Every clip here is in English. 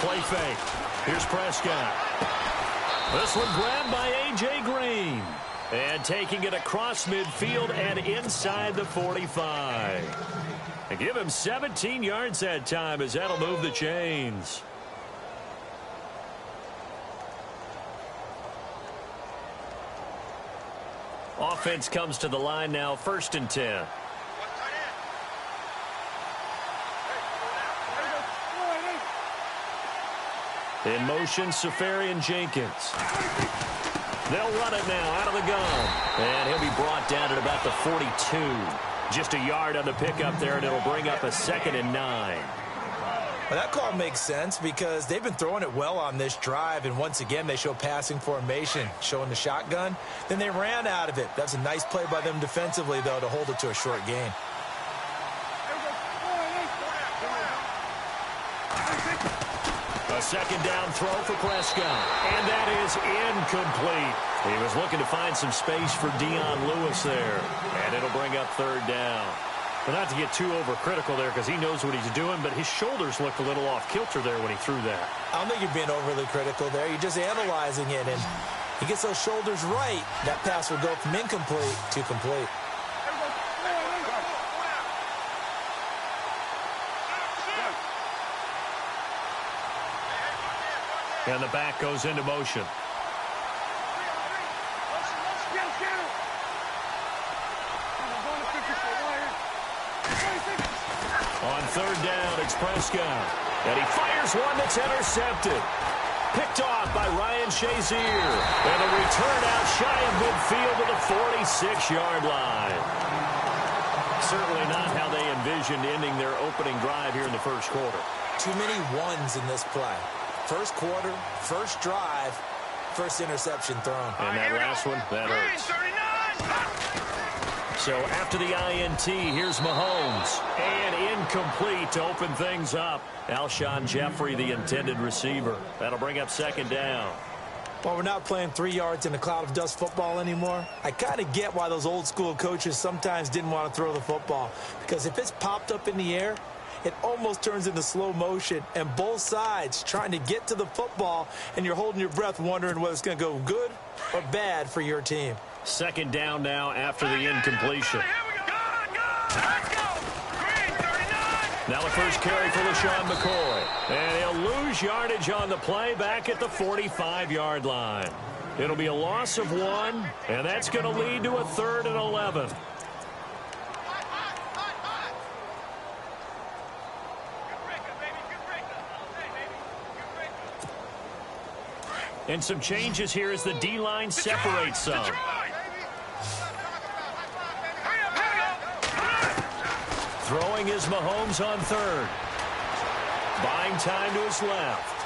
play fake. Here's Prescott. This one grabbed by A.J. Green. And taking it across midfield and inside the 45. And give him 17 yards that time as that'll move the chains. Offense comes to the line now, 1st and 10. In motion, Safarian Jenkins. They'll run it now out of the gun. And he'll be brought down at about the 42. Just a yard on the pickup there, and it'll bring up a 2nd and 9. Well, that call makes sense because they've been throwing it well on this drive, and once again they show passing formation, showing the shotgun. Then they ran out of it. That's a nice play by them defensively, though, to hold it to a short gain. A 2nd down throw for Prescott, and that is incomplete. He was looking to find some space for Dion Lewis there, and it'll bring up 3rd down. But not to get too overcritical there because he knows what he's doing, but his shoulders looked a little off kilter there when he threw that. I don't think you're being overly critical there. You're just analyzing it, and he gets those shoulders right. That pass will go from incomplete to complete. And the back goes into motion. On 3rd down, it's Prescott. And he fires one that's intercepted. Picked off by Ryan Shazier. And a return out shy of midfield to the 46-yard line. Certainly not how they envisioned ending their opening drive here in the 1st quarter. Too many ones in this play. 1st quarter, 1st drive, 1st interception thrown. And that last one, that hurts. So after the INT, here's Mahomes. And incomplete to open things up. Alshon Jeffrey, the intended receiver. That'll bring up 2nd down. Well, we're not playing 3 yards in a cloud of dust football anymore. I kind of get why those old school coaches sometimes didn't want to throw the football. Because if it's popped up in the air, it almost turns into slow motion, and both sides trying to get to the football, and you're holding your breath wondering whether it's going to go good or bad for your team. 2nd down now after the incompletion. Now the first carry for LaShawn McCoy. And he'll lose yardage on the play back at the 45-yard line. It'll be a loss of 1, and that's going to lead to a 3rd and 11. And some changes here as the D-line separates some. Throwing is Mahomes on 3rd. Buying time to his left.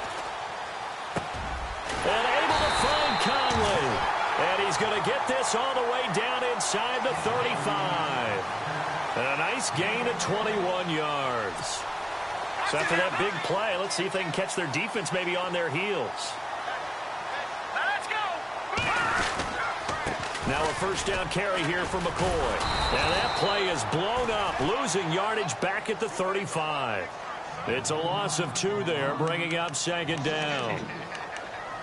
And able to find Conley. And he's going to get this all the way down inside the 35. And a nice gain of 21 yards. So after that big play, let's see if they can catch their defense maybe on their heels. Now a 1st down carry here for McCoy. And that play is blown up, losing yardage back at the 35. It's a loss of 2 there, bringing up 2nd down.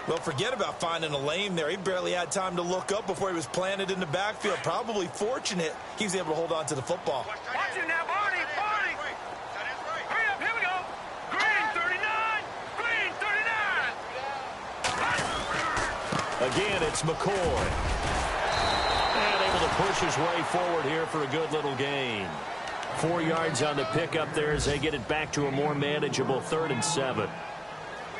Well, forget about finding a lane there. He barely had time to look up before he was planted in the backfield. Probably fortunate he was able to hold on to the football. Watch it now, Barney, Barney. Hurry up, here we go. Green, 39. Green, 39. Again, it's McCoy. And able to push his way forward here for a good little gain. 4 yards on the pickup there as they get it back to a more manageable 3rd and 7.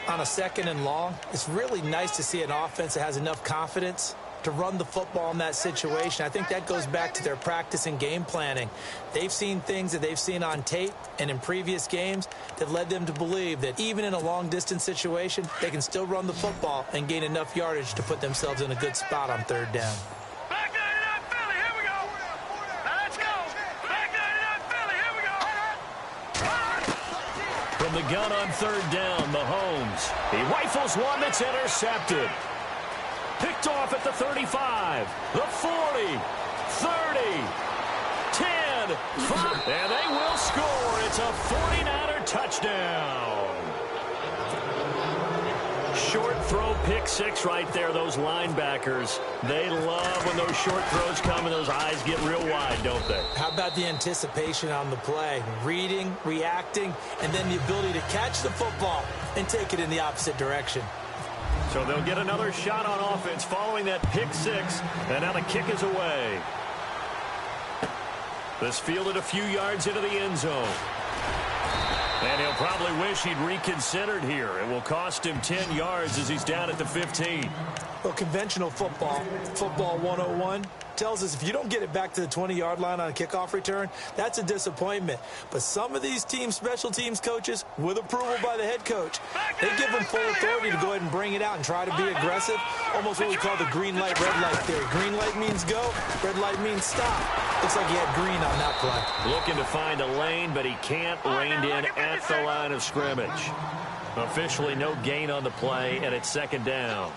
On a 2nd and long, it's really nice to see an offense that has enough confidence to run the football in that situation. I think that goes back to their practice and game planning. They've seen things that they've seen on tape and in previous games that led them to believe that even in a long-distance situation, they can still run the football and gain enough yardage to put themselves in a good spot on 3rd down. Back 99 Philly, here we go. Let's go. Back 99 Philly, here we go. From the gun on 3rd down, Mahomes. He rifles one that's intercepted. Picked off at the 35, the 40, 30, 10, 5, and they will score. It's a 49er touchdown. throw pick six right there. Those linebackers, they love when those short throws come and those eyes get real wide, don't they? How about the anticipation on the play? Reading, reacting, and then the ability to catch the football and take it in the opposite direction. So they'll get another shot on offense following that pick six, and now the kick is away. This fielded a few yards into the end zone. And he'll probably wish he'd reconsidered here. It will cost him 10 yards as he's down at the 15. Well, conventional football 101, tells us if you don't get it back to the 20-yard line on a kickoff return, that's a disappointment. But some of these special teams coaches, with approval by the head coach, they give them full authority to go ahead and bring it out and try to be aggressive. Almost what we call the green light, red light theory. Green light means go, red light means stop. Looks like he had green on that play. Looking to find a lane, but he can't. Reined in at the line of scrimmage. Officially no gain on the play, and it's second down.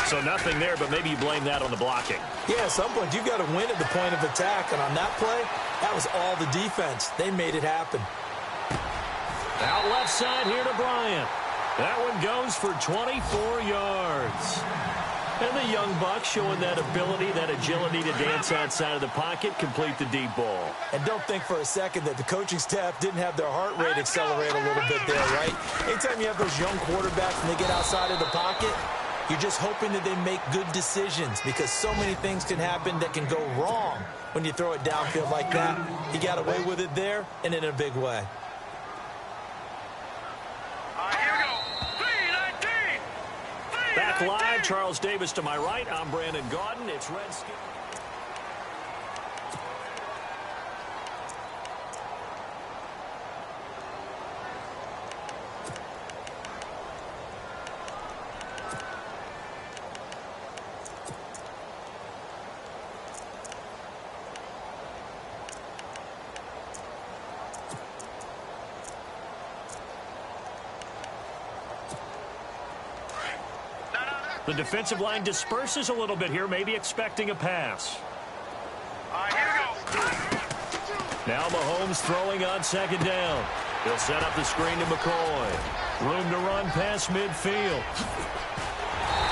So nothing there, but maybe you blame that on the blocking. Yeah, at some point you've got to win at the point of attack, and on that play, that was all the defense. They made it happen. Out left side here to Bryant. That one goes for 24 yards. And the young buck showing that ability, that agility to dance outside of the pocket, complete the deep ball. And don't think for a second that the coaching staff didn't have their heart rate accelerate a little bit there, right? Anytime you have those young quarterbacks and they get outside of the pocket, you're just hoping that they make good decisions, because so many things can happen that can go wrong when you throw it downfield like that. He got away with it there and in a big way. Here we go. 3-19. Back live, Charles Davis to my right. I'm Brandon Gaudin. It's Redskin. The defensive line disperses a little bit here, maybe expecting a pass. Here we go. Now Mahomes throwing on second down. He'll set up the screen to McCoy. Room to run past midfield.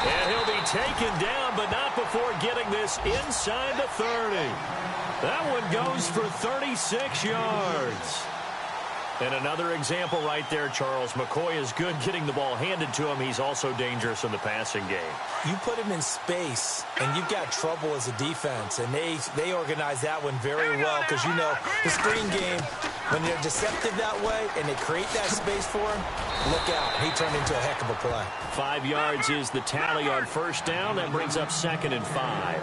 And he'll be taken down, but not before getting this inside the 30. That one goes for 36 yards. And another example right there, Charles. McCoy is good getting the ball handed to him. He's also dangerous in the passing game. You put him in space, and you've got trouble as a defense. And they organize that one very well, because, you know, the screen game, when they're deceptive that way and they create that space for him, look out. He turned into a heck of a play. 5 yards is the tally on first down. That brings up 2nd and 5.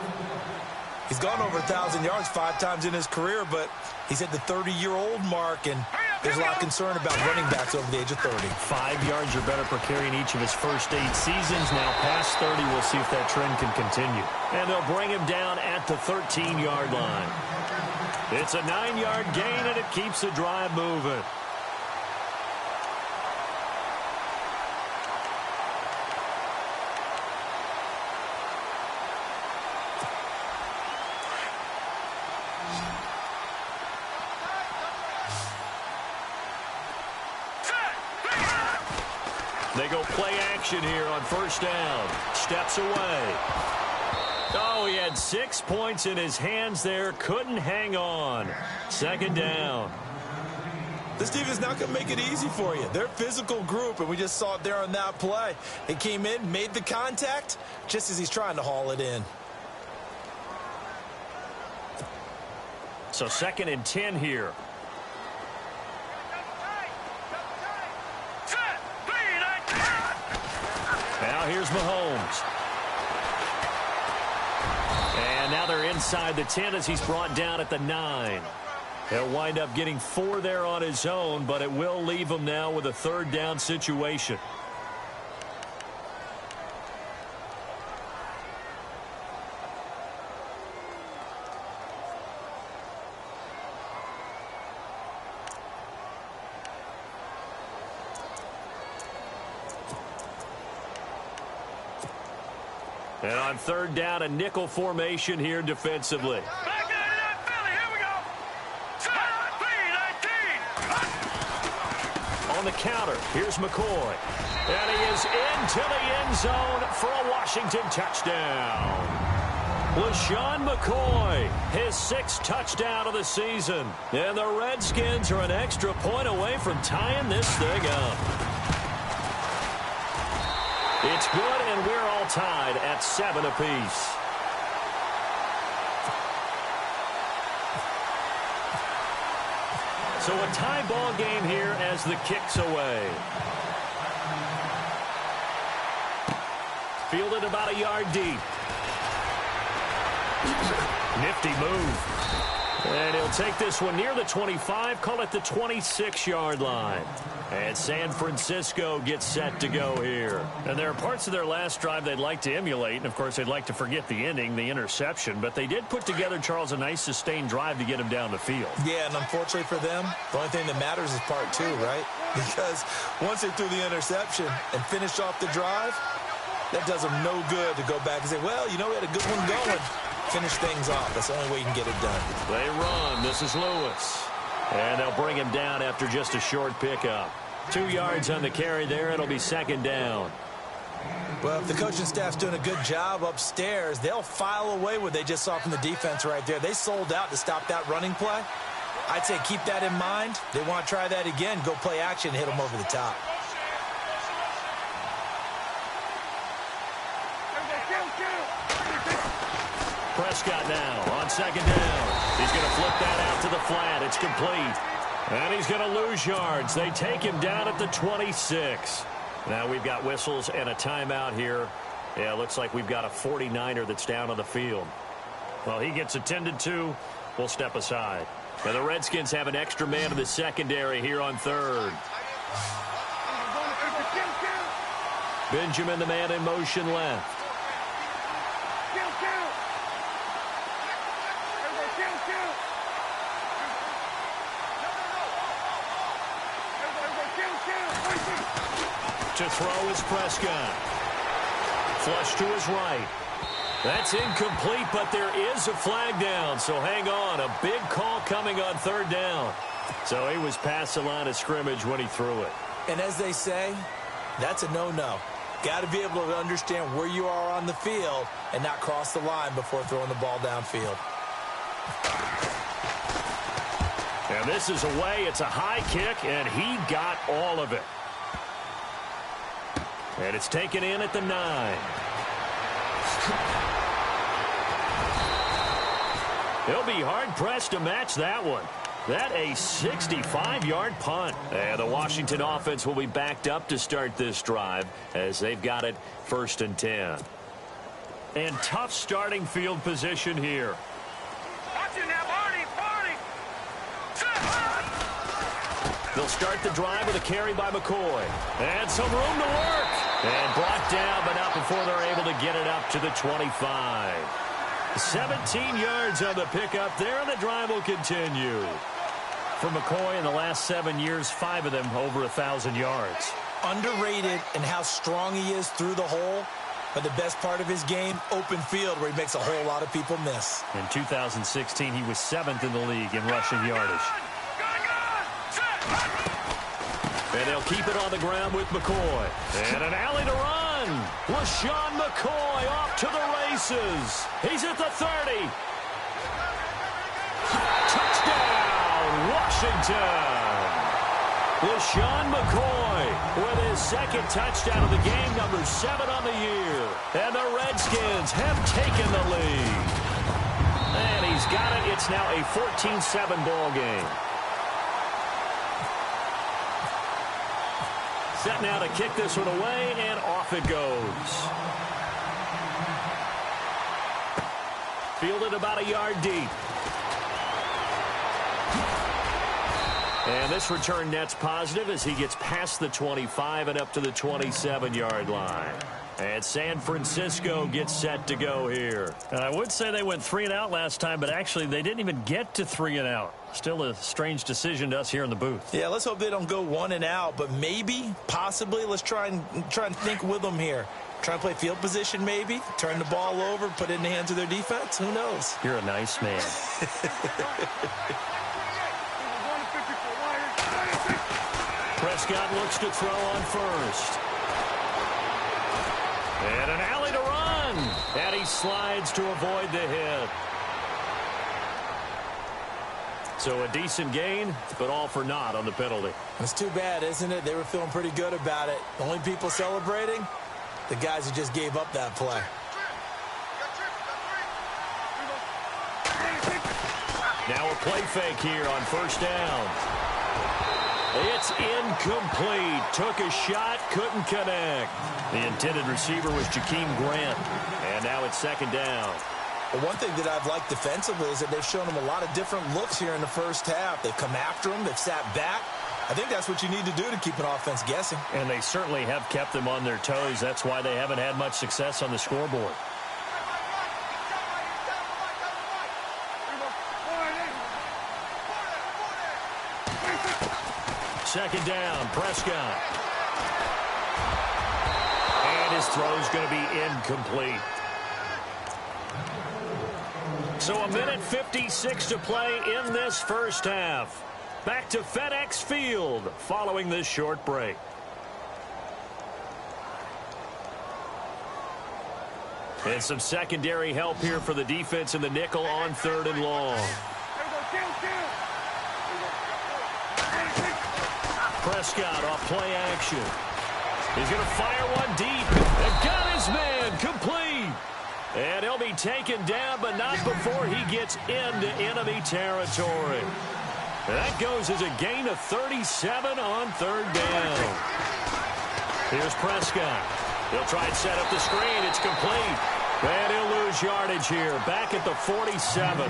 He's gone over 1,000 yards 5 times in his career, but he's at the 30-year-old mark, and there's a lot of concern about running backs over the age of 30. 5 yards or better per carry in each of his first 8 seasons. Now past 30, we'll see if that trend can continue. And they'll bring him down at the 13-yard line. It's a 9-yard gain, and it keeps the drive moving. They go play action here on first down. Steps away. Oh, he had 6 points in his hands there. Couldn't hang on. Second down. This team is not going to make it easy for you. They're a physical group, and we just saw it there on that play. He came in, made the contact, just as he's trying to haul it in. So 2nd and 10 here. Now here's Mahomes. And now they're inside the 10 as he's brought down at the 9. He'll wind up getting 4 there on his own, but it will leave him now with a 3rd down situation. And on 3rd down, a nickel formation here defensively. Back in that Philly. Here we go. 3-19. On the counter. Here's McCoy. And he is into the end zone for a Washington touchdown. LaShawn McCoy, his 6th touchdown of the season. And the Redskins are an extra point away from tying this thing up. It's good, and we're all tied at 7 apiece. So a tie ball game here as the kick's away. Fielded about a yard deep. Nifty move. And he'll take this one near the 25, call it the 26-yard line. And San Francisco gets set to go here. And there are parts of their last drive they'd like to emulate. And, of course, they'd like to forget the ending, the interception. But they did put together, Charles, a nice sustained drive to get him down the field. Yeah, and unfortunately for them, the only thing that matters is part 2, right? Because once they threw the interception and finished off the drive, that does them no good to go back and say, well, you know, we had a good one going. Finish things off. That's the only way you can get it done. They run. This is Lewis. And they'll bring him down after just a short pickup. 2 yards on the carry there. It'll be 2nd down. Well, if the coaching staff's doing a good job upstairs, they'll file away what they just saw from the defense right there. They sold out to stop that running play. I'd say keep that in mind. They want to try that again. Go play action and hit them over the top. Prescott now on 2nd down. He's going to flip that out to the flat. It's complete. And he's going to lose yards. They take him down at the 26. Now we've got whistles and a timeout here. Yeah, looks like we've got a 49er that's down on the field. Well, he gets attended to. We'll step aside. And the Redskins have an extra man in the secondary here on 3rd. Benjamin, the man in motion left. To throw is Prescott. Flush to his right. That's incomplete, but there is a flag down, so hang on. A big call coming on 3rd down. So he was past the line of scrimmage when he threw it. And as they say, that's a no-no. Got to be able to understand where you are on the field and not cross the line before throwing the ball downfield. And this is away. It's a high kick, and he got all of it. And it's taken in at the 9. He'll be hard-pressed to match that one. That a 65-yard punt. And the Washington offense will be backed up to start this drive as they've got it 1st and 10. And tough starting field position here. Watch it now, Barney. They'll start the drive with a carry by McCoy. And some room to work. And brought down, but not before they're able to get it up to the 25. 17 yards on the pickup there, and the drive will continue. For McCoy in the last 7 years, 5 of them over 1,000 yards. Underrated in how strong he is through the hole, but the best part of his game, open field, where he makes a whole lot of people miss. In 2016, he was 7th in the league in rushing yardage. And they'll keep it on the ground with McCoy. And an alley to run. LaShawn McCoy off to the races. He's at the 30. Touchdown, Washington. LaShawn McCoy with his 2nd touchdown of the game, number 7 on the year. And the Redskins have taken the lead. And he's got it. It's now a 14-7 ball game. Set now to kick this one away, and off it goes. Fielded about a yard deep. And this return net's positive as he gets past the 25 and up to the 27-yard line. And San Francisco gets set to go here. And I would say they went 3 and out last time, but actually they didn't even get to 3 and out. Still a strange decision to us here in the booth. Yeah, let's hope they don't go 1 and out, but maybe, possibly, let's try and think with them here. Try and play field position maybe, turn the ball over, put it in the hands of their defense. Who knows? You're a nice man. Prescott looks to throw on first. And an alley to run. And he slides to avoid the hit. So a decent gain, but all for naught on the penalty. It's too bad, isn't it? They were feeling pretty good about it. The only people celebrating, the guys who just gave up that play. Now a play fake here on first down. It's incomplete. Took a shot, couldn't connect. The intended receiver was Jakeem Grant. And now it's second down. Well, one thing that I've liked defensively is that they've shown them a lot of different looks here in the first half. They've come after them. They've sat back. I think that's what you need to do to keep an offense guessing. And they certainly have kept them on their toes. That's why they haven't had much success on the scoreboard. Second down, Prescott. And his throw's going to be incomplete. So a minute 56 to play in this first half. Back to FedEx Field following this short break. And some secondary help here for the defense in the nickel on third and long. Prescott off play action. He's going to fire one deep. And got his man complete. And he'll be taken down, but not before he gets into enemy territory. That goes as a gain of 37 on third down. Here's Prescott. He'll try and set up the screen. It's complete. And he'll lose yardage here. Back at the 47.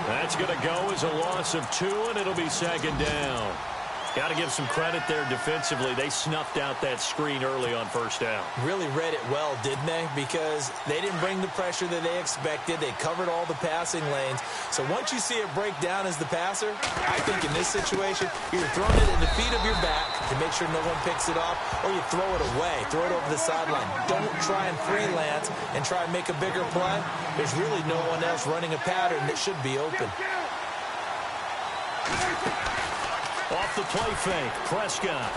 That's going to go as a loss of 2, and it'll be second down. Got to give some credit there defensively. They snuffed out that screen early on first down. Really read it well, didn't they? Because they didn't bring the pressure that they expected. They covered all the passing lanes. So once you see it break down as the passer, I think in this situation, you're throwing it in the feet of your back to make sure no one picks it off, or you throw it away, throw it over the sideline. Don't try and freelance and try and make a bigger play. There's really no one else running a pattern that should be open. Off the play fake, Prescott.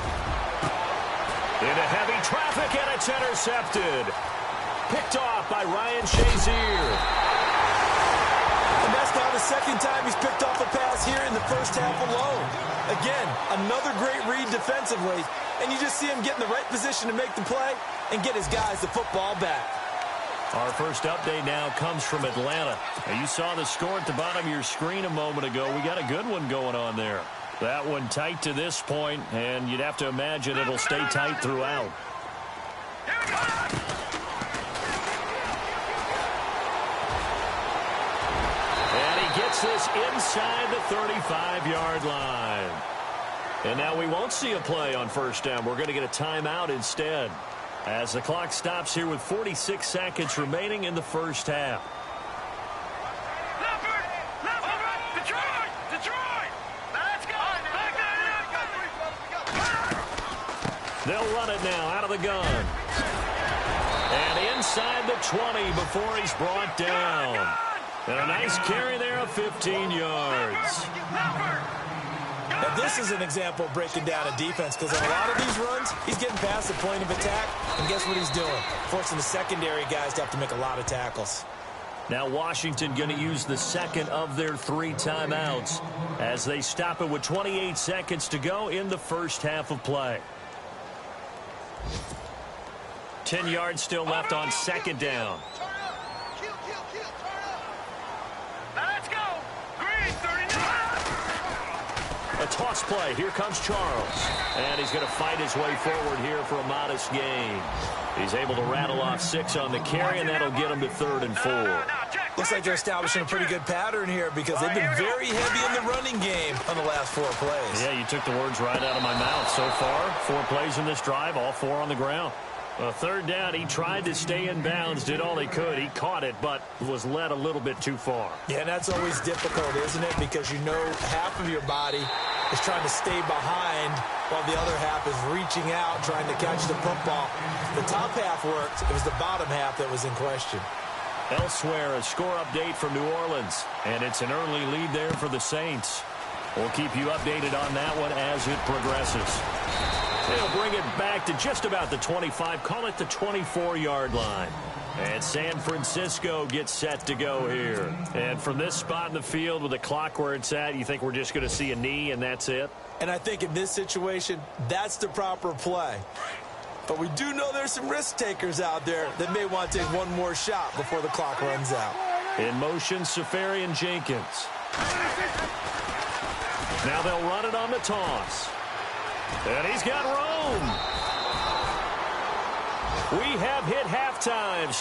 Into heavy traffic, and it's intercepted. Picked off by Ryan Shazier. And that's now the second time he's picked off a pass here in the first half alone. Again, another great read defensively, and you just see him get in the right position to make the play and get his guys the football back. Our first update now comes from Atlanta. Now, you saw the score at the bottom of your screen a moment ago. We got a good one going on there. That one tight to this point, and you'd have to imagine it'll stay tight throughout. And he gets this inside the 35-yard line. And now we won't see a play on first down. We're going to get a timeout instead, as the clock stops here with 46 seconds remaining in the first half. They'll run it now out of the gun. And inside the 20 before he's brought down. And a nice carry there of 15 yards. Now, this is an example of breaking down a defense, because on a lot of these runs, he's getting past the point of attack, and guess what he's doing? Forcing the secondary guys to have to make a lot of tackles. Now Washington going to use the second of their 3 timeouts as they stop it with 28 seconds to go in the first half of play. 10 yards still left on second down. Let's go. Green 39. A toss play. Here comes Charles. And he's going to fight his way forward here for a modest gain. He's able to rattle off 6 on the carry, and that'll get him to 3rd and 4. Looks like they're establishing a pretty good pattern here, because they've been very heavy in the running game on the last 4 plays. Yeah, you took the words right out of my mouth. So far, 4 plays in this drive, all 4 on the ground. Third down, he tried to stay in bounds, did all he could. He caught it, but was led a little bit too far. Yeah, and that's always difficult, isn't it? Because you know half of your body is trying to stay behind while the other half is reaching out, trying to catch the football. The top half worked. It was the bottom half that was in question. Elsewhere, a score update from New Orleans, and it's an early lead there for the Saints. We'll keep you updated on that one as it progresses. They'll bring it back to just about the 25, call it the 24-yard line. And San Francisco gets set to go here. And from this spot in the field with the clock where it's at, you think we're just going to see a knee and that's it? And I think in this situation, that's the proper play. But we do know there's some risk takers out there that may want to take one more shot before the clock runs out. In motion, Safarian-Jenkins. Now they'll run it on the toss. And he's got room. We have hit halftime.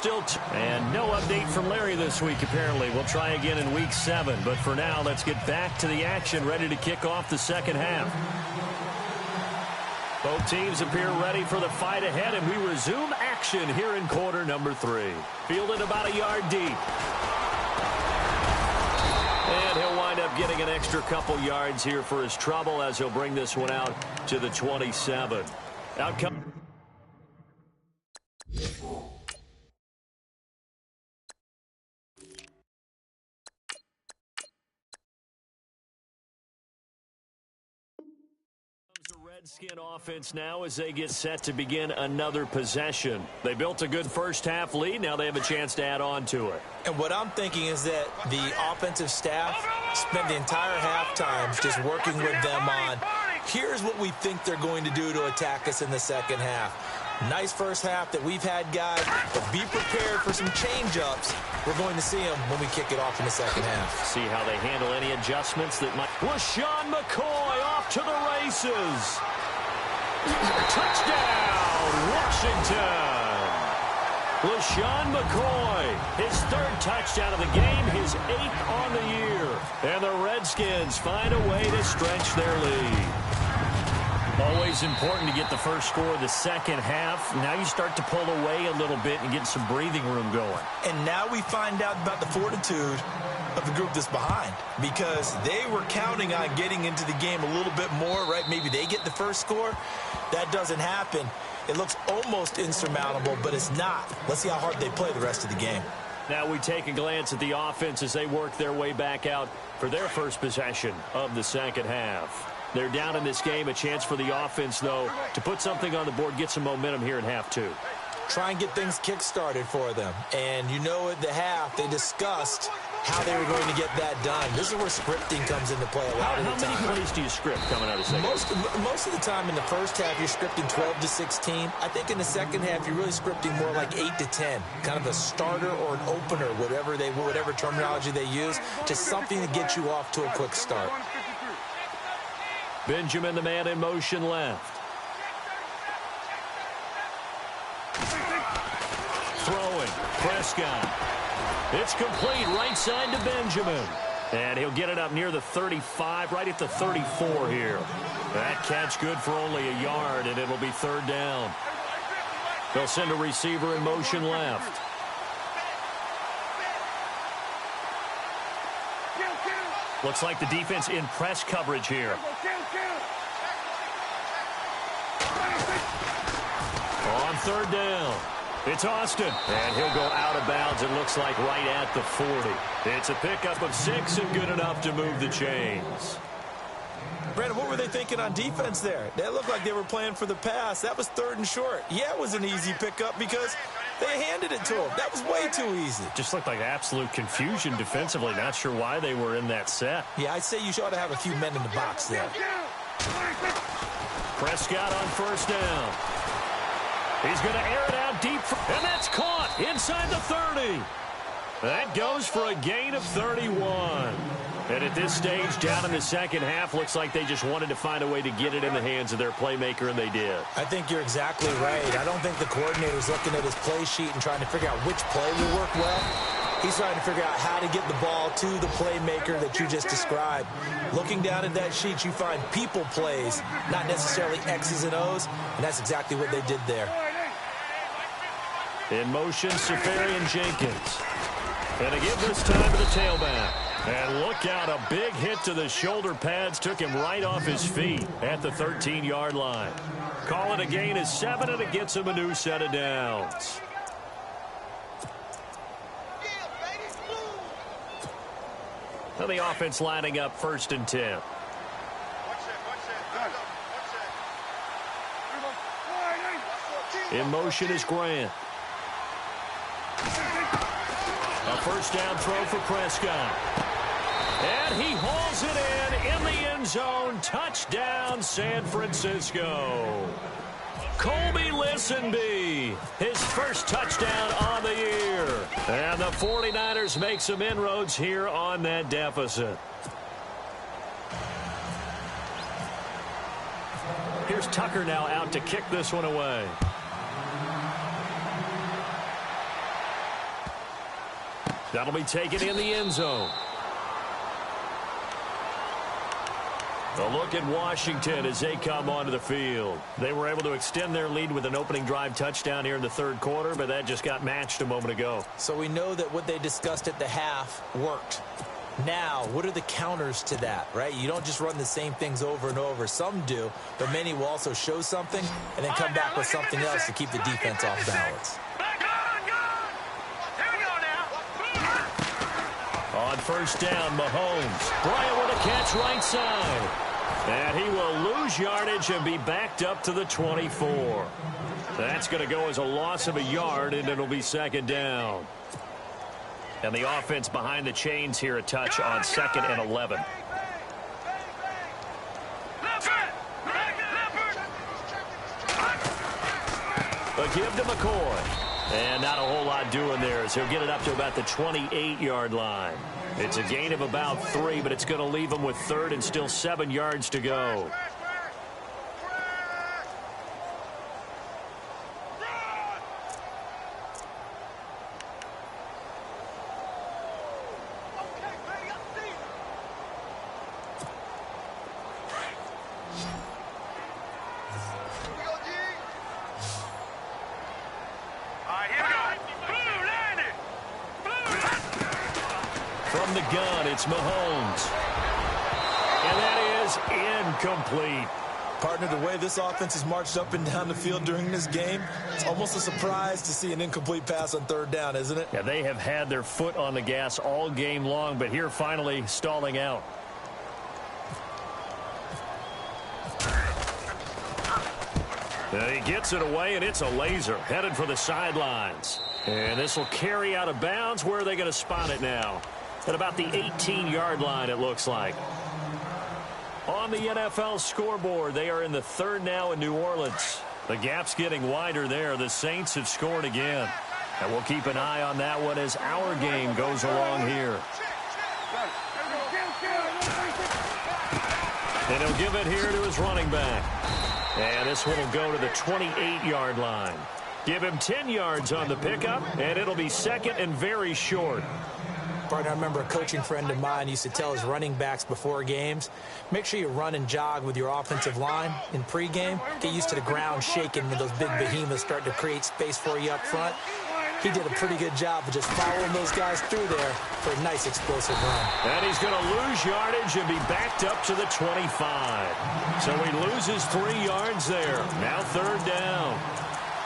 And no update from Larry this week, apparently. We'll try again in Week 7. But for now, let's get back to the action, ready to kick off the second half. Both teams appear ready for the fight ahead, and we resume action here in quarter number 3. Fielded about a yard deep. And he'll wind up getting an extra couple yards here for his trouble as he'll bring this one out to the 27. Outcome. Redskin offense now as they get set to begin another possession. They built a good first-half lead. Now they have a chance to add on to it. And what I'm thinking is that the offensive staff spent the entire halftime just working with them on, here's what we think they're going to do to attack us in the second half. Nice first half that we've had, guys, but be prepared for some change-ups. We're going to see them when we kick it off in the second half. See how they handle any adjustments that might. LaShawn McCoy off to the races. Touchdown, Washington. LaShawn McCoy, his 3rd touchdown of the game, his 8th on the year. And the Redskins find a way to stretch their lead. Always important to get the first score of the second half. Now you start to pull away a little bit and get some breathing room going. And now we find out about the fortitude of the group that's behind, because they were counting on getting into the game a little bit more, right? Maybe they get the first score. That doesn't happen. It looks almost insurmountable, but it's not. Let's see how hard they play the rest of the game. Now we take a glance at the offense as they work their way back out for their first possession of the second half. They're down in this game. A chance for the offense, though, to put something on the board, get some momentum here in half 2. Try and get things kick-started for them. And you know at the half, they discussed how they were going to get that done. This is where scripting comes into play a lot of the time. How many plays do you script coming out of second? Most of the time in the first half, you're scripting 12 to 16. I think in the second half, you're really scripting more like 8 to 10. Kind of a starter or an opener, whatever terminology they use, just something to get you off to a quick start. Benjamin, the man in motion left. Throwing. Prescott. It's complete right side to Benjamin. And he'll get it up near the 35, right at the 34 here. That catch good for only a yard, and it'll be 3rd down. They'll send a receiver in motion left. Looks like the defense in press coverage here. On 3rd down, it's Austin. And he'll go out of bounds, it looks like right at the 40. It's a pickup of 6 and good enough to move the chains. Brandon, what were they thinking on defense there? They looked like they were playing for the pass. That was 3rd and short. Yeah, it was an easy pickup because they handed it to him. That was way too easy. Just looked like absolute confusion defensively. Not sure why they were in that set. Yeah, I'd say you ought to have a few men in the box there. Prescott on 1st down. He's going to air it out deep, and that's caught inside the 30. That goes for a gain of 31. And at this stage, down in the second half, looks like they just wanted to find a way to get it in the hands of their playmaker, and they did. I think you're exactly right. I don't think the coordinator's looking at his play sheet and trying to figure out which play will work well. He's trying to figure out how to get the ball to the playmaker that you just described. Looking down at that sheet, you find people plays, not necessarily X's and O's, and that's exactly what they did there. In motion, Safarian-Jenkins. And a give this time to the tailback. And look out, a big hit to the shoulder pads took him right off his feet at the 13-yard line. Call it a gain of 7, and it gets him a new set of downs. Now the offense lining up 1st and 10. In motion is Grant. A first down throw for Prescott. And he hauls it in the end zone. Touchdown, San Francisco. Colby Listenbee, his first touchdown on the year. And the 49ers make some inroads here on that deficit. Here's Tucker now out to kick this one away. That'll be taken in the end zone. A look at Washington as they come onto the field. They were able to extend their lead with an opening drive touchdown here in the third quarter, but that just got matched a moment ago. So we know that what they discussed at the half worked. Now, what are the counters to that, right? You don't just run the same things over and over. Some do, but many will also show something and then come back with something else to keep the defense off balance. On first down, Mahomes. Bryant with a catch right side. And he will lose yardage and be backed up to the 24. That's going to go as a loss of a yard, and it'll be second down. And the offense behind the chains here a touch on 2nd and 11. A give to McCoy. And not a whole lot doing there as he'll get it up to about the 28-yard line. It's a gain of about 3, but it's going to leave him with 3rd and still 7 yards to go. From the gun, it's Mahomes. And that is incomplete. Partner, the way this offense has marched up and down the field during this game, it's almost a surprise to see an incomplete pass on 3rd down, isn't it? Yeah, they have had their foot on the gas all game long, but here finally stalling out. He gets it away, and it's a laser headed for the sidelines. And this will carry out of bounds. Where are they going to spot it now? At about the 18-yard line, it looks like. On the NFL scoreboard, they are in the 3rd now in New Orleans. The gap's getting wider there. The Saints have scored again. And we'll keep an eye on that one as our game goes along here. And he'll give it here to his running back. And this one will go to the 28-yard line. Give him 10 yards on the pickup, and it'll be 2nd and very short. Partner, I remember a coaching friend of mine used to tell his running backs before games, make sure you run and jog with your offensive line in pregame. Get used to the ground shaking when those big behemoths start to create space for you up front. He did a pretty good job of just following those guys through there for a nice explosive run. And he's going to lose yardage and be backed up to the 25. So he loses 3 yards there. Now 3rd down.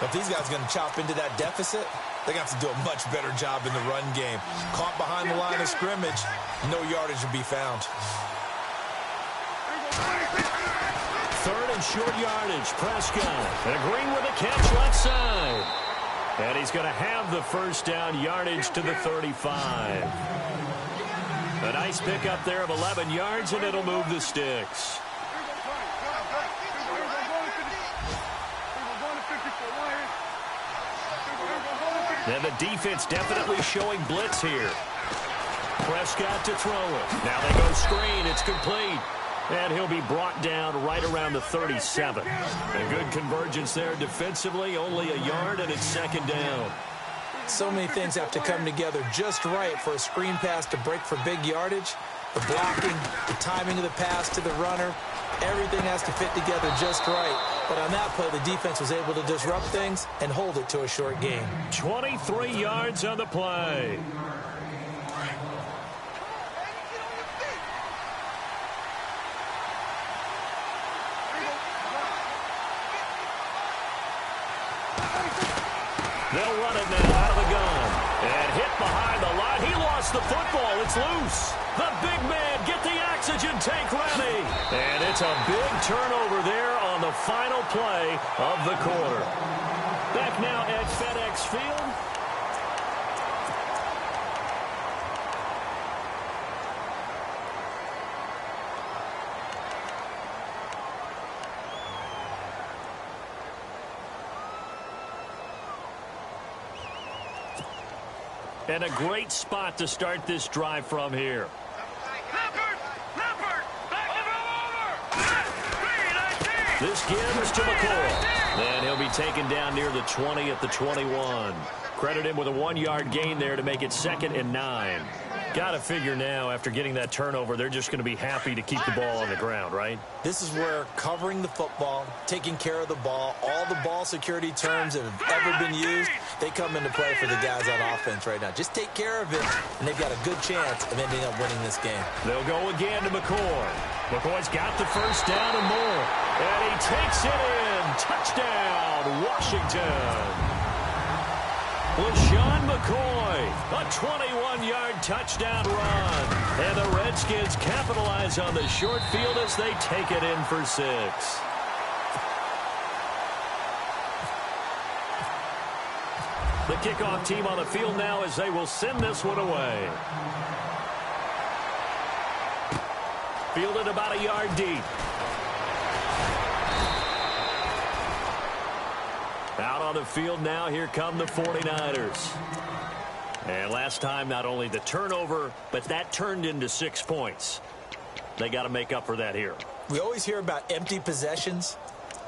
If these guys are going to chop into that deficit, they're going to have to do a much better job in the run game. Caught behind the line of scrimmage, no yardage will be found. 3rd and short yardage. Prescott. And Green with a catch left side. And he's going to have the first down yardage to the 35. A nice pickup there of 11 yards, and it'll move the sticks. And the defense definitely showing blitz here. Prescott to throw it. Now they go screen. It's complete. And he'll be brought down right around the 37. A good convergence there defensively. Only a yard, and it's 2nd down. So many things have to come together just right for a screen pass to break for big yardage. The blocking, the timing of the pass to the runner, everything has to fit together just right. But on that play, the defense was able to disrupt things and hold it to a short gain. 23 yards on the play. They'll run it now out of the gun. And hit behind the line. He lost the football. It's loose. The big man, get the oxygen tank ready. And it's a big turnover there on on the final play of the quarter. Back now at FedEx Field. And a great spot to start this drive from here. This gives to McCoy. And he'll be taken down near the 20 at the 21. Credit him with a 1-yard gain there to make it 2nd and 9. Got to figure now, after getting that turnover, they're just going to be happy to keep the ball on the ground, right? This is where covering the football, taking care of the ball, all the ball security terms that have ever been used, they come into play for the guys on offense right now. Just take care of it, and they've got a good chance of ending up winning this game. They'll go again to McCoy. McCoy's got the first down and more. And he takes it in. Touchdown, Washington. LaShawn McCoy, a 21-yard touchdown run. And the Redskins capitalize on the short field as they take it in for 6. The kickoff team on the field now as they will send this one away. Fielded about a yard deep. Out on the field now, here come the 49ers. And last time, not only the turnover, but that turned into 6 points. They got to make up for that here. We always hear about empty possessions,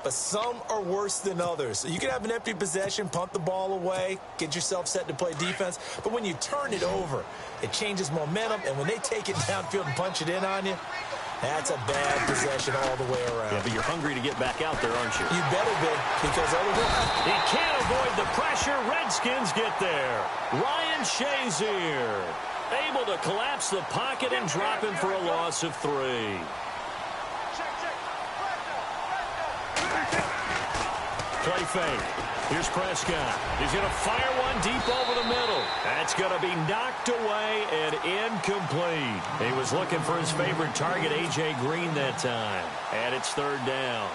but some are worse than others. You can have an empty possession, punt the ball away, get yourself set to play defense, but when you turn it over, it changes momentum, and when they take it downfield and punch it in on you, that's a bad possession all the way around. Yeah, but you're hungry to get back out there, aren't you? You better be, because otherwise... He can't avoid the pressure. Redskins get there. Ryan Shazier able to collapse the pocket and drop him for a loss of 3. Play fake. Here's Prescott. He's going to fire one deep over the middle. That's going to be knocked away and incomplete. He was looking for his favorite target, A.J. Green, that time. And it's 3rd down.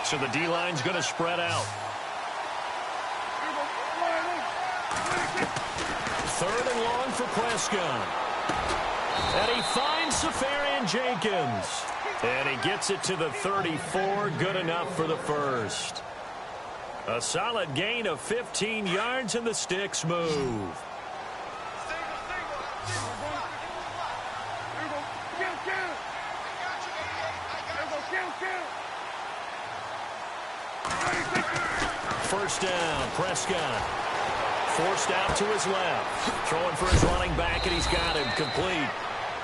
So the D-line's going to spread out. 3rd and long for Prescott. And he finds Safarian Jenkins. And he gets it to the 34. Good enough for the first. A solid gain of 15 yards, and the sticks move. First down, Prescott. Forced out to his left. Throwing for his running back, and he's got him complete.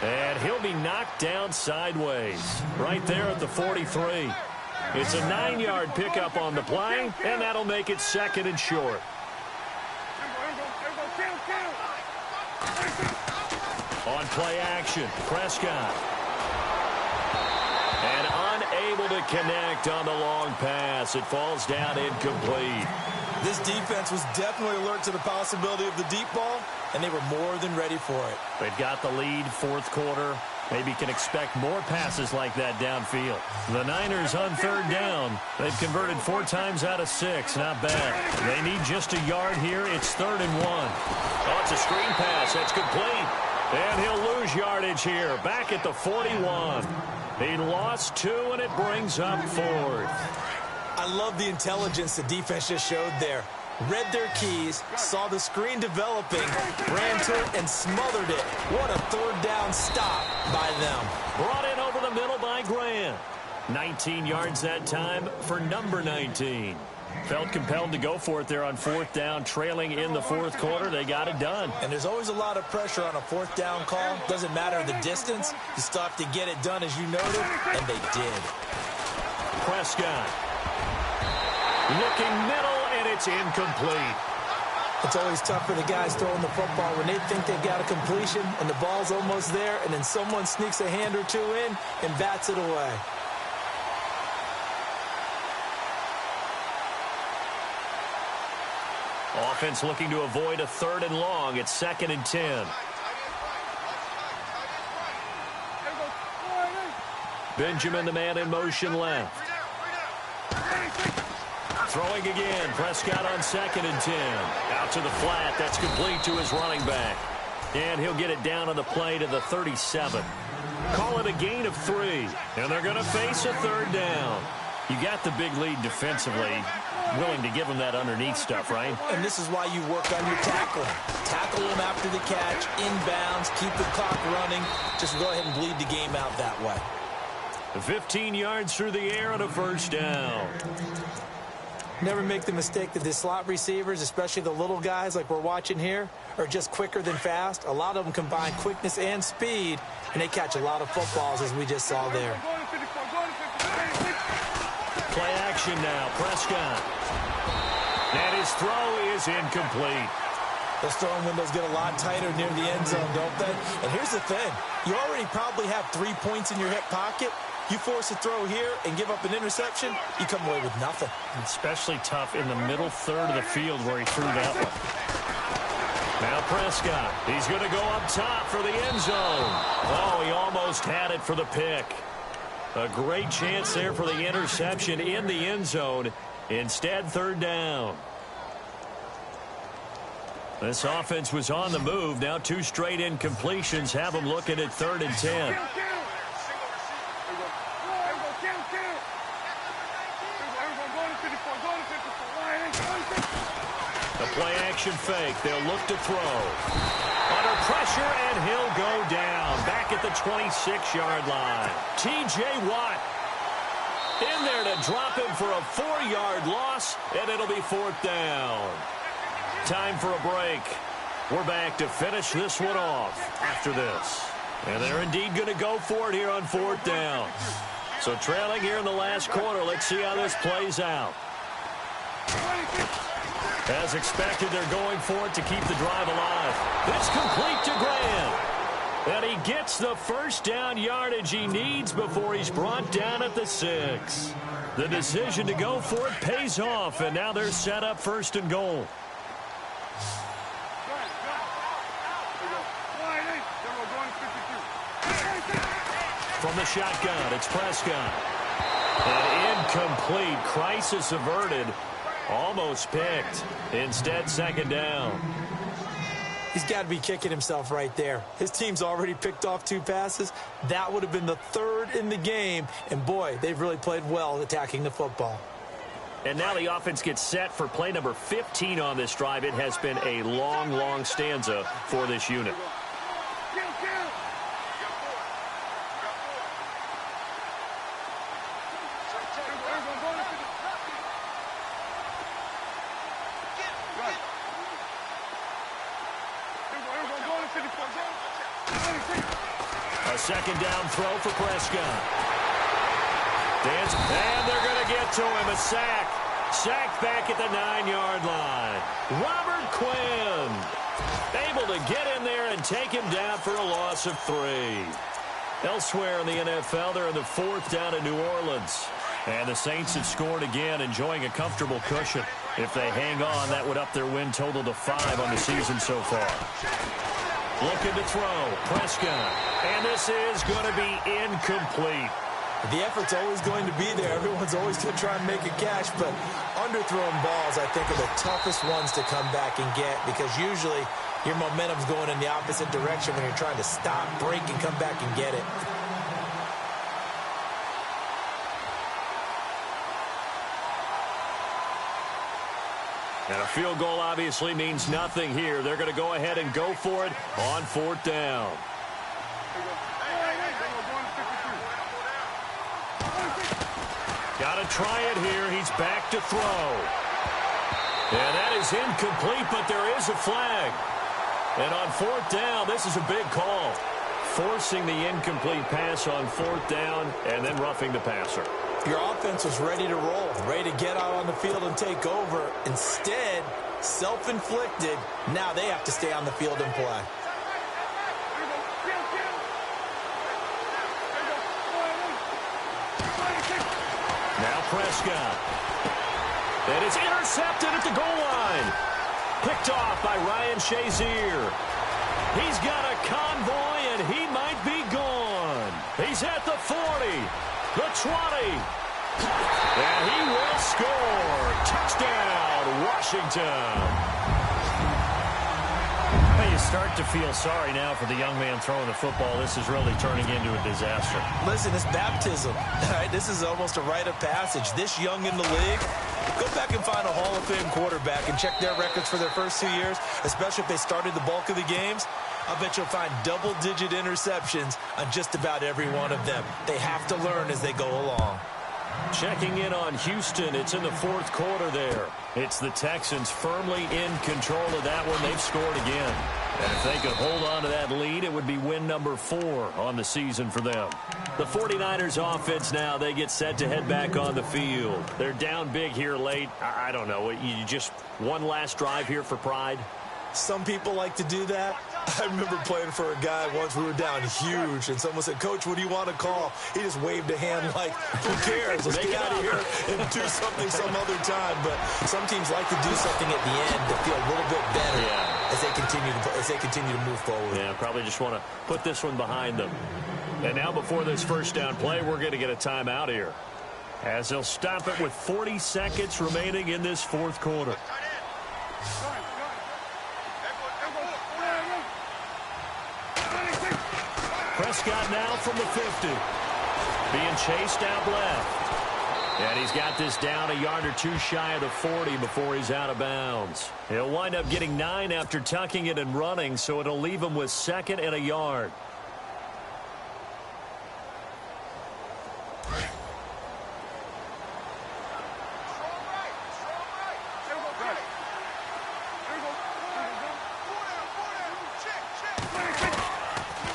And he'll be knocked down sideways. Right there at the 43. It's a 9-yard pickup on the play, and that'll make it 2nd and short. On play action, Prescott. And unable to connect on the long pass. It falls down incomplete. This defense was definitely alert to the possibility of the deep ball, and they were more than ready for it. They've got the lead, 4th quarter. Maybe can expect more passes like that downfield. The Niners on 3rd down. They've converted 4 times out of 6. Not bad. They need just a yard here. It's 3rd and 1. Oh, it's a screen pass. That's complete. And he'll lose yardage here. Back at the 41. He lost 2, and it brings up 4th. I love the intelligence the defense just showed there. Read their keys, saw the screen developing, ran to it, and smothered it. What a 3rd down stop by them. Brought in over the middle by Grant. 19 yards that time for number 19. Felt compelled to go for it there on 4th down, trailing in the 4th quarter. They got it done. And there's always a lot of pressure on a 4th down call. Doesn't matter the distance. You still have to get it done, as you noted, and they did. Prescott. Looking middle, and it's incomplete. It's always tough for the guys throwing the football when they think they've got a completion and the ball's almost there, and then someone sneaks a hand or 2 in and bats it away. Offense looking to avoid a 3rd and long. It's 2nd and 10. Benjamin, the man in motion left. Throwing again. Prescott on 2nd and 10. Out to the flat. That's complete to his running back. And he'll get it down on the play to the 37. Call it a gain of 3. And they're going to face a 3rd down. You got the big lead defensively. Willing to give them that underneath stuff, right? And this is why you work on your tackling. Tackle them after the catch, inbounds, keep the clock running. Just go ahead and bleed the game out that way. 15 yards through the air and a 1st down. Never make the mistake that the slot receivers, especially the little guys like we're watching here, are just quicker than fast. A lot of them combine quickness and speed, and they catch a lot of footballs, as we just saw there. Play action now. Prescott. And his throw is incomplete. Those throwing windows get a lot tighter near the end zone, don't they? And here's the thing. You already probably have 3 points in your hip pocket. You force a throw here and give up an interception, you come away with nothing. Especially tough in the middle third of the field where he threw that one. Now Prescott. He's going to go up top for the end zone. Oh, he almost had it for the pick. A great chance there for the interception in the end zone. Instead, 3rd down. This offense was on the move. Now 2 straight incompletions have them looking at 3rd and 10. The play action fake. They'll look to throw. Under pressure, and he'll go down. Back at the 26-yard line. T.J. Watt in there to drop him for a 4-yard loss, and it'll be 4th down. Time for a break. We're back to finish this one off after this. And they're indeed going to go for it here on 4th down. So trailing here in the last quarter. Let's see how this plays out. As expected, they're going for it to keep the drive alive. It's complete to Graham. And he gets the 1st down yardage he needs before he's brought down at the 6. The decision to go for it pays off, and now they're set up 1st and goal. From the shotgun, it's Prescott. An incomplete. Crisis averted. Almost picked. Instead, 2nd down. He's got to be kicking himself right there. His team's already picked off 2 passes. That would have been the 3rd in the game. And, boy, they've really played well attacking the football. And now the offense gets set for play number 15 on this drive. It has been a long, long stanza for this unit. A 2nd down throw for Prescott. And they're going to get to him. A sack. Sacked back at the 9-yard line. Robert Quinn able to get in there and take him down for a loss of 3. Elsewhere in the NFL, they're in the 4th down in New Orleans. And the Saints have scored again, enjoying a comfortable cushion. If they hang on, that would up their win total to 5 on the season so far. Looking to throw. Prescott. And this is going to be incomplete. The effort's always going to be there. Everyone's always going to try and make a catch, but underthrown balls, I think, are the toughest ones to come back and get because usually your momentum's going in the opposite direction when you're trying to stop, break, and come back and get it. And a field goal obviously means nothing here. They're going to go ahead and go for it on 4th down. Got to try it here. He's back to throw. And that is incomplete, but there is a flag. And on 4th down, this is a big call. Forcing the incomplete pass on 4th down and then roughing the passer. Your offense was ready to roll, ready to get out on the field and take over. Instead, self-inflicted. Now they have to stay on the field and play. Now Prescott. And it's intercepted at the goal line. Picked off by Ryan Shazier. He's got a convoy, and he might be gone. He's at the 40. The 20. And he will score. Touchdown, Washington. You start to feel sorry now for the young man throwing the football. This is really turning into a disaster. Listen, it's baptism. All right, this is almost a rite of passage. This young in the league, go back and find a Hall of Fame quarterback and check their records for their first 2 years, especially if they started the bulk of the games. I bet you'll find double-digit interceptions on just about every one of them. They have to learn as they go along. Checking in on Houston, it's in the fourth quarter there. It's the Texans firmly in control of that one. They've scored again. And if they could hold on to that lead, it would be win number 4 on the season for them. The 49ers offense now, they get set to head back on the field. They're down big here late. I don't know. You just one last drive here for pride? Some people like to do that. I remember playing for a guy once. We were down huge, and someone said, "Coach, what do you want to call?" He just waved a hand like, "Who cares? Let's get out of here and do something some other time." But some teams like to do something at the end to feel a little bit better as they continue to move forward. Yeah, probably just want to put this one behind them. And now before this first down play, we're going to get a timeout here, as they'll stop it with 40 seconds remaining in this fourth quarter. Prescott now from the 50. Being chased out left. And he's got this down a yard or two shy of the 40 before he's out of bounds. He'll wind up getting 9 after tucking it and running, so it'll leave him with 2nd and a yard.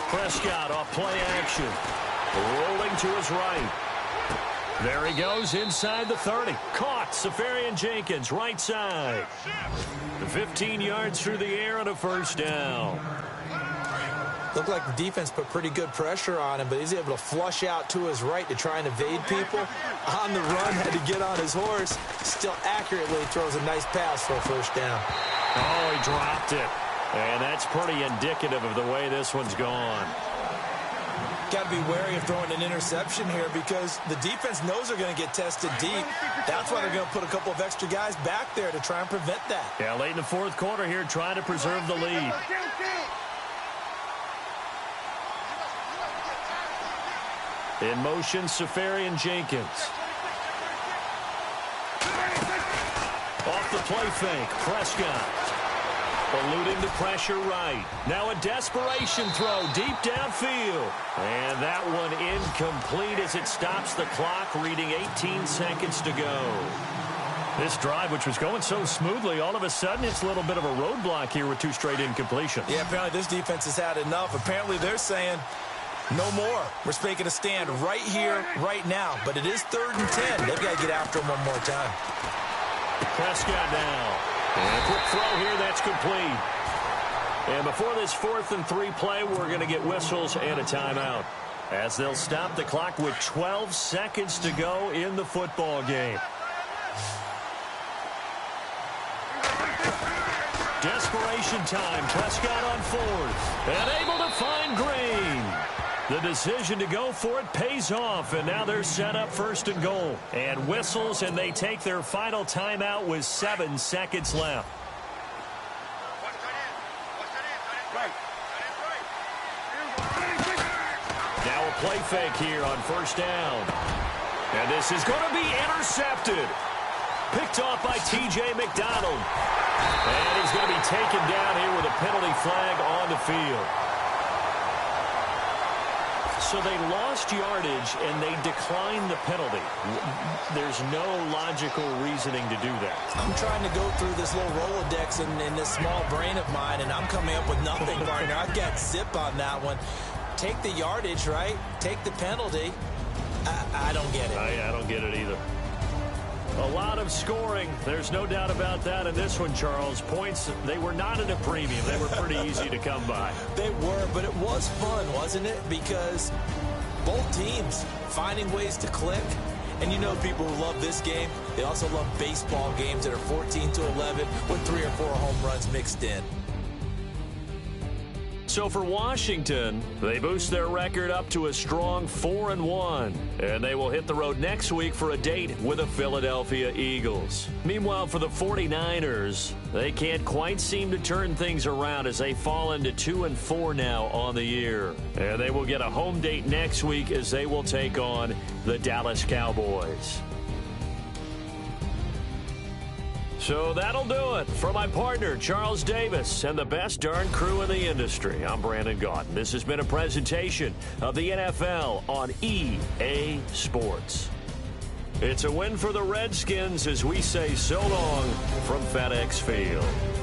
Prescott off play action. Rolling to his right. There he goes inside the 30. Caught. Safarian Jenkins, right side. 15 yards through the air and a first down. Looked like the defense put pretty good pressure on him, but he's able to flush out to his right to try and evade people. On the run, had to get on his horse. Still accurately throws a nice pass for a first down. Oh, he dropped it. And that's pretty indicative of the way this one's gone. Got to be wary of throwing an interception here because the defense knows they're going to get tested deep. That's why they're going to put a couple of extra guys back there to try and prevent that. Yeah, late in the fourth quarter here, trying to preserve the lead. In motion, Safarian Jenkins. Off the play fake, Prescott. Eluding the pressure right. Now a desperation throw deep downfield. And that one incomplete as it stops the clock, reading 18 seconds to go. This drive, which was going so smoothly, all of a sudden it's a little bit of a roadblock here with 2 straight incompletions. Yeah, apparently this defense has had enough. Apparently they're saying, no more. We're making a stand right here, right now. But it is 3rd and 10. They've got to get after him one more time. Prescott now. And a quick throw here, that's complete. And before this 4th and 3 play, we're going to get whistles and a timeout, as they'll stop the clock with 12 seconds to go in the football game. Desperation time. Prescott on 4th. And able to find Green. The decision to go for it pays off, and now they're set up 1st and goal. And whistles, and they take their final timeout with 7 seconds left. Now a play fake here on 1st down. And this is going to be intercepted. Picked off by T.J. McDonald. And he's going to be taken down here with a penalty flag on the field. So they lost yardage, and they declined the penalty. There's no logical reasoning to do that. I'm trying to go through this little Rolodex in this small brain of mine, and I'm coming up with nothing, partner. I've got zip on that one. Take the yardage, right? Take the penalty. I don't get it. I don't get it either. A lot of scoring. There's no doubt about that in this one, Charles. Points, they were not at a premium. They were pretty easy to come by. They were, but it was fun, wasn't it? Because both teams finding ways to click. And you know people who love this game, they also love baseball games that are 14-11 with 3 or 4 home runs mixed in. So for Washington, they boost their record up to a strong 4-1. And they will hit the road next week for a date with the Philadelphia Eagles. Meanwhile, for the 49ers, they can't quite seem to turn things around as they fall into 2-4 now on the year. And they will get a home date next week as they will take on the Dallas Cowboys. So that'll do it. For my partner, Charles Davis, and the best darn crew in the industry, I'm Brandon Gaudin. This has been a presentation of the NFL on EA Sports. It's a win for the Redskins as we say so long from FedEx Field.